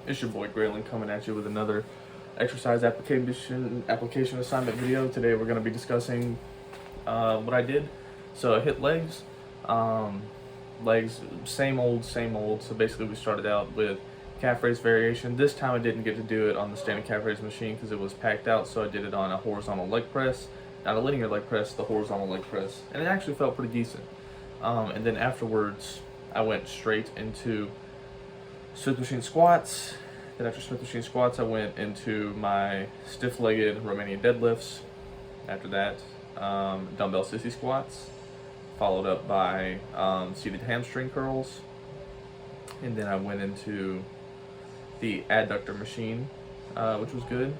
It's your boy Graylin coming at you with another exercise application assignment video. Today we're going to be discussing what I did. So I hit legs. Legs, same old, same old. So basically we started out with calf raise variation. This time I didn't get to do it on the standing calf raise machine because it was packed out, so I did it on a horizontal leg press. Not a linear leg press, the horizontal leg press. And it actually felt pretty decent. And then afterwards I went straight into Smith machine squats. Then after Smith machine squats, I went into my stiff-legged Romanian deadlifts. After that, dumbbell sissy squats, followed up by seated hamstring curls, and then I went into the adductor machine, which was good.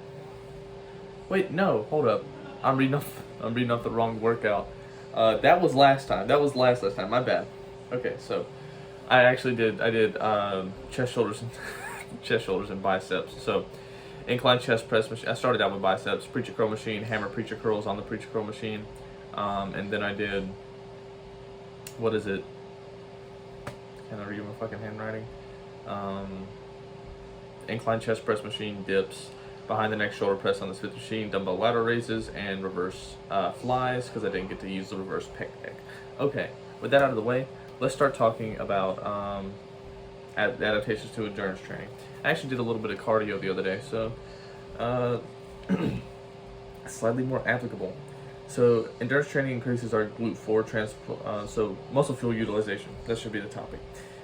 Wait, no, hold up. I'm reading off the wrong workout. That was last time. That was last time. My bad. Okay, so I did chest, shoulders, and chest, shoulders, and biceps. So incline chest press machine. I started out with biceps, preacher curl machine, hammer preacher curls on the preacher curl machine, and then I did, what is it? Can I read my fucking handwriting? Incline chest press machine, dips, behind the neck shoulder press on the Smith machine, dumbbell lateral raises, and reverse flies, because I didn't get to use the reverse pec deck. Okay, with that out of the way, let's start talking about adaptations to endurance training. I actually did a little bit of cardio the other day, so slightly more applicable. So endurance training increases our GLUT4 so muscle fuel utilization. That should be the topic.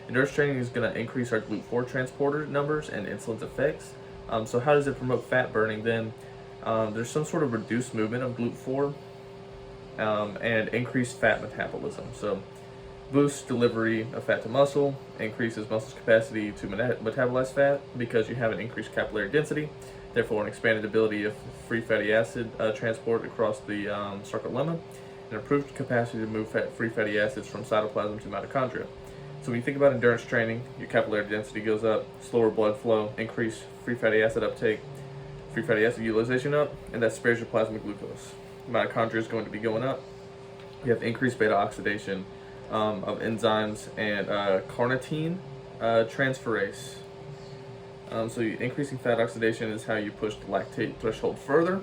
Endurance training is going to increase our GLUT4 transporter numbers and insulin's effects. So how does it promote fat burning then? There's some sort of reduced movement of GLUT4 and increased fat metabolism. So boosts delivery of fat to muscle, increases muscle's capacity to metabolize fat because you have an increased capillary density, therefore an expanded ability of free fatty acid transport across the sarcolemma, and improved capacity to move free fatty acids from cytoplasm to mitochondria. So when you think about endurance training, your capillary density goes up, slower blood flow, increased free fatty acid uptake, free fatty acid utilization up, and that spares your plasma glucose. Mitochondria is going to be going up. You have increased beta oxidation of enzymes and carnitine transferase. So increasing fat oxidation is how you push the lactate threshold further,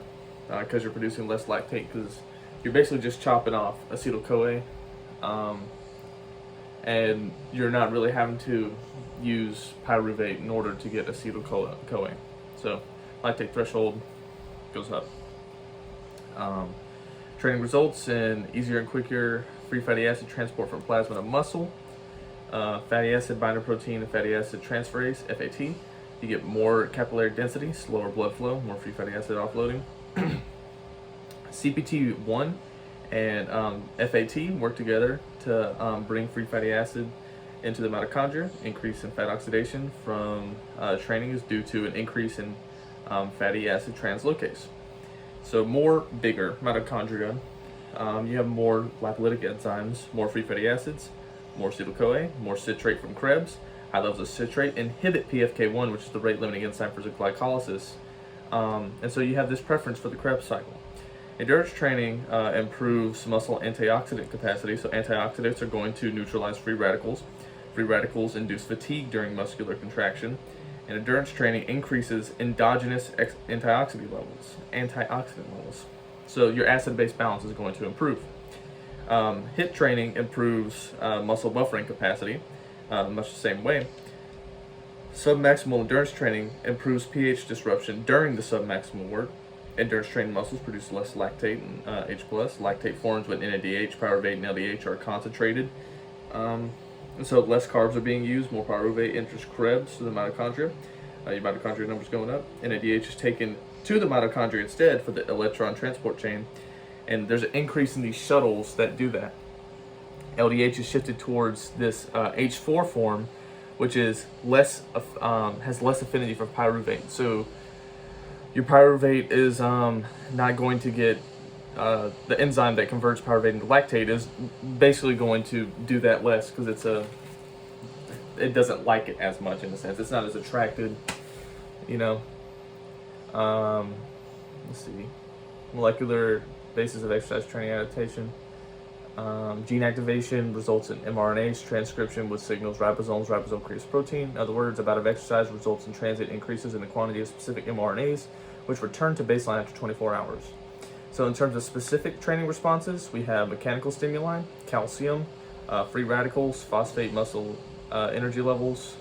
because you're producing less lactate, because you're basically just chopping off acetyl-CoA, and you're not really having to use pyruvate in order to get acetyl-CoA. So lactate threshold goes up. Training results in easier and quicker free fatty acid transport from plasma to muscle, fatty acid binder protein and fatty acid transferase, FAT. You get more capillary density, slower blood flow, more free fatty acid offloading. CPT1 and FAT work together to bring free fatty acid into the mitochondria. Increase in fat oxidation from training is due to an increase in fatty acid translocase. So bigger mitochondria, you have more lipolytic enzymes, more free fatty acids, more acetyl-CoA, more citrate from Krebs. High levels of citrate inhibit PFK1, which is the rate-limiting enzyme for glycolysis. And so you have this preference for the Krebs cycle. Endurance training improves muscle antioxidant capacity. So antioxidants are going to neutralize free radicals. Free radicals induce fatigue during muscular contraction. And endurance training increases endogenous antioxidant levels. So your acid-base balance is going to improve. HIIT training improves muscle buffering capacity, much the same way. Submaximal endurance training improves pH disruption during the submaximal work. Endurance trained muscles produce less lactate and H+. Lactate forms when NADH, pyruvate, and LDH are concentrated. And so less carbs are being used, more pyruvate enters Krebs to the mitochondria. Your mitochondria numbers going up. NADH is taken to the mitochondria instead for the electron transport chain. And there's an increase in these shuttles that do that. LDH is shifted towards this H4 form, which is has less affinity for pyruvate. So your pyruvate is not going to get the enzyme that converts pyruvate into lactate is basically going to do that less because it doesn't like it as much in a sense. It's not as attracted, you know. Let's see, molecular basis of exercise training adaptation. Gene activation results in mRNA's transcription, which signals ribosomes. Ribosome creates protein. In other words, a bout of exercise results in transient increases in the quantity of specific mRNAs, which return to baseline after 24 hours. So in terms of specific training responses, we have mechanical stimuli, calcium, free radicals, phosphate muscle energy levels,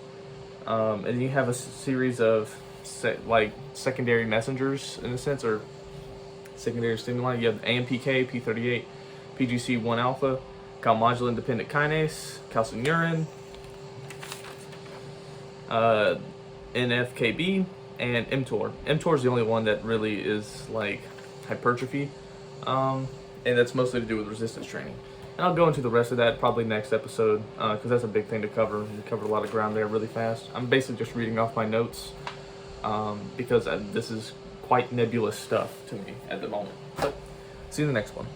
and you have a series of secondary messengers in a sense, or secondary stimuli. You have AMPK, P38, PGC1 alpha, calmodulin dependent kinase, calcineurin, NFKB, and mTOR. mTOR is the only one that really is like hypertrophy, and that's mostly to do with resistance training. And I'll go into the rest of that probably next episode, because that's a big thing to cover. We covered a lot of ground there really fast. I'm basically just reading off my notes, because this is quite nebulous stuff to me at the moment. But see you in the next one.